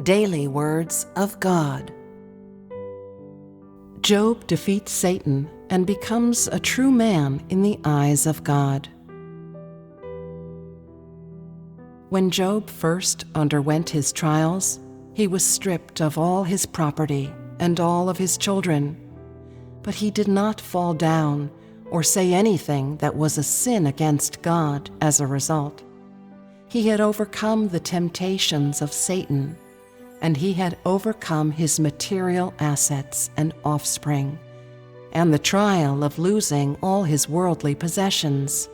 Daily Words of God. Job defeats Satan and becomes a true man in the eyes of God. When Job first underwent his trials, he was stripped of all his property and all of his children. But he did not fall down or say anything that was a sin against God as a result. He had overcome the temptations of Satan, and he had overcome his material assets and offspring, and the trial of losing all his worldly possessions,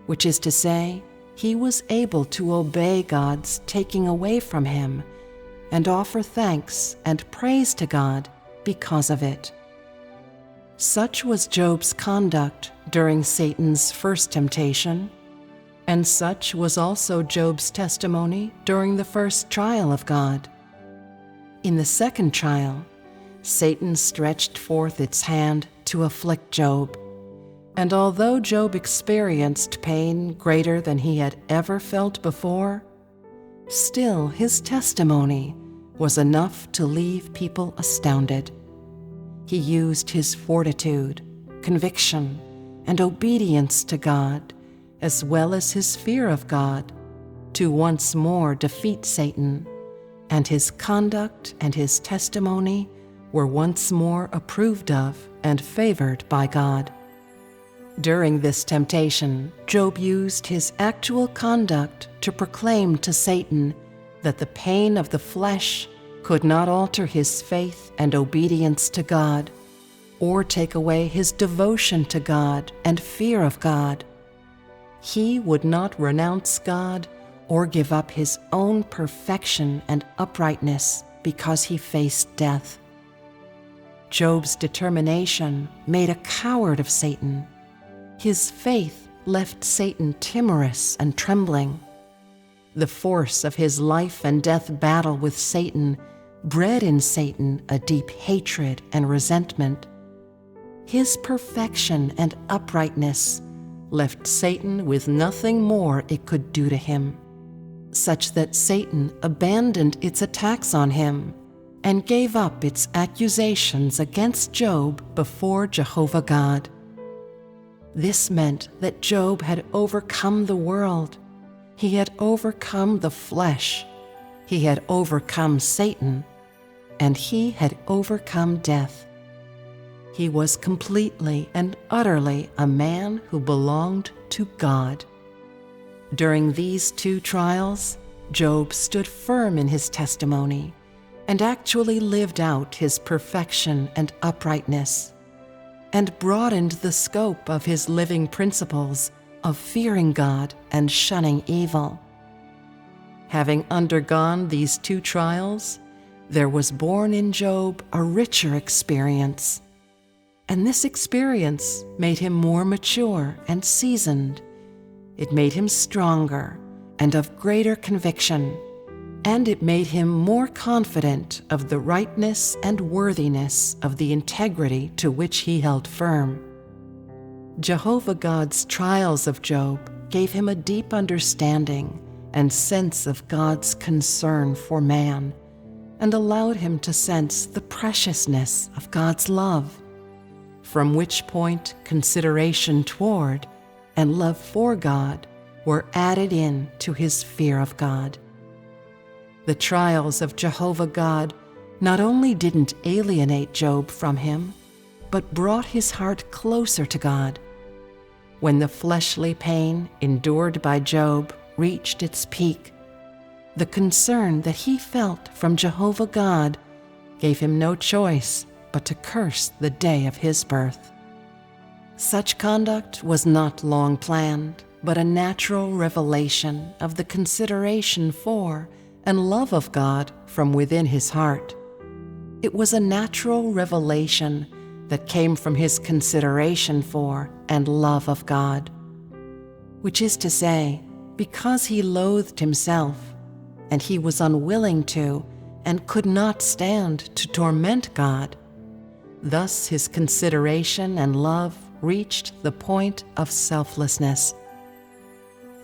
which is to say, he was able to obey God's taking away from him and offer thanks and praise to God because of it. Such was Job's conduct during Satan's first temptation, and such was also Job's testimony during the first trial of God. In the second trial, Satan stretched forth its hand to afflict Job, and although Job experienced pain greater than he had ever felt before, still his testimony was enough to leave people astounded. He used his fortitude, conviction, and obedience to God, as well as his fear of God, to once more defeat Satan, and his conduct and his testimony were once more approved of and favored by God. During this temptation, Job used his actual conduct to proclaim to Satan that the pain of the flesh could not alter his faith and obedience to God, or take away his devotion to God and fear of God. He would not renounce God or give up his own perfection and uprightness because he faced death. Job's determination made a coward of Satan. His faith left Satan timorous and trembling. The force of his life and death battle with Satan bred in Satan a deep hatred and resentment. His perfection and uprightness left Satan with nothing more it could do to him, such that Satan abandoned its attacks on him and gave up its accusations against Job before Jehovah God. This meant that Job had overcome the world. He had overcome the flesh. He had overcome Satan, and he had overcome death. He was completely and utterly a man who belonged to God. During these two trials, Job stood firm in his testimony and actually lived out his perfection and uprightness, and broadened the scope of his living principles of fearing God and shunning evil. Having undergone these two trials, there was born in Job a richer experience, and this experience made him more mature and seasoned. It made him stronger and of greater conviction, and it made him more confident of the rightness and worthiness of the integrity to which he held firm. Jehovah God's trials of Job gave him a deep understanding and sense of God's concern for man, and allowed him to sense the preciousness of God's love, from which point consideration toward and love for God were added in to his fear of God. The trials of Jehovah God not only didn't alienate Job from him, but brought his heart closer to God. When the fleshly pain endured by Job reached its peak, the concern that he felt from Jehovah God gave him no choice but to curse the day of his birth. Such conduct was not long planned, but a natural revelation of the consideration for and love of God from within his heart. It was a natural revelation that came from his consideration for and love of God, which is to say, because he loathed himself, and he was unwilling to and could not stand to torment God. Thus his consideration and love reached the point of selflessness.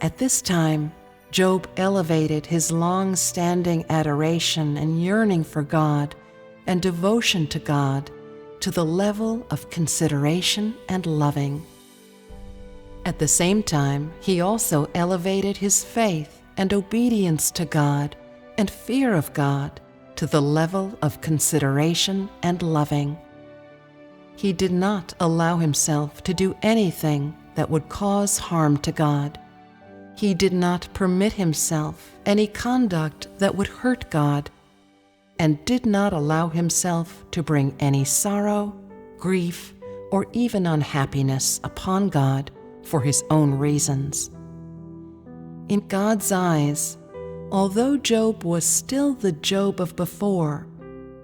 At this time, Job elevated his long-standing adoration and yearning for God and devotion to God to the level of consideration and loving. At the same time, he also elevated his faith and obedience to God and fear of God to the level of consideration and loving. He did not allow himself to do anything that would cause harm to God. He did not permit himself any conduct that would hurt God, and did not allow himself to bring any sorrow, grief, or even unhappiness upon God for his own reasons. In God's eyes, although Job was still the Job of before,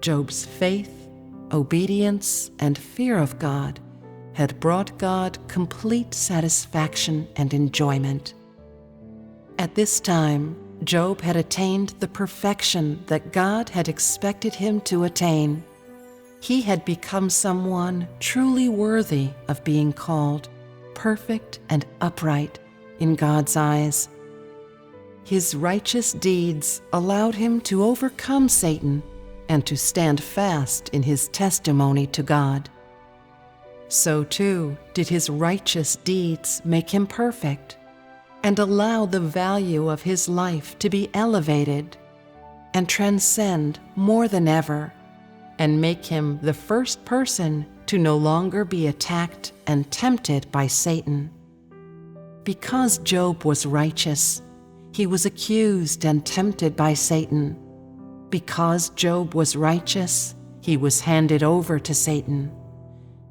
Job's faith, obedience, and fear of God had brought God complete satisfaction and enjoyment. At this time, Job had attained the perfection that God had expected him to attain. He had become someone truly worthy of being called perfect and upright in God's eyes. His righteous deeds allowed him to overcome Satan and to stand fast in his testimony to God. So too did his righteous deeds make him perfect and allow the value of his life to be elevated and transcend more than ever, and make him the first person to no longer be attacked and tempted by Satan. Because Job was righteous, he was accused and tempted by Satan. Because Job was righteous, he was handed over to Satan.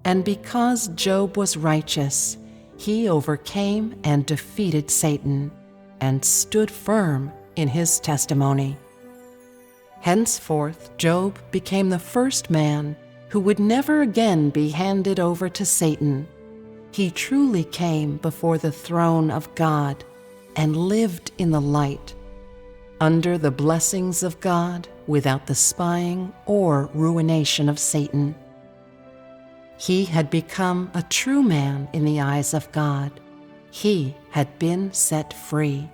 And because Job was righteous, he overcame and defeated Satan and stood firm in his testimony. Henceforth, Job became the first man who would never again be handed over to Satan. He truly came before the throne of God and lived in the light, under the blessings of God without the spying or ruination of Satan. He had become a true man in the eyes of God. He had been set free.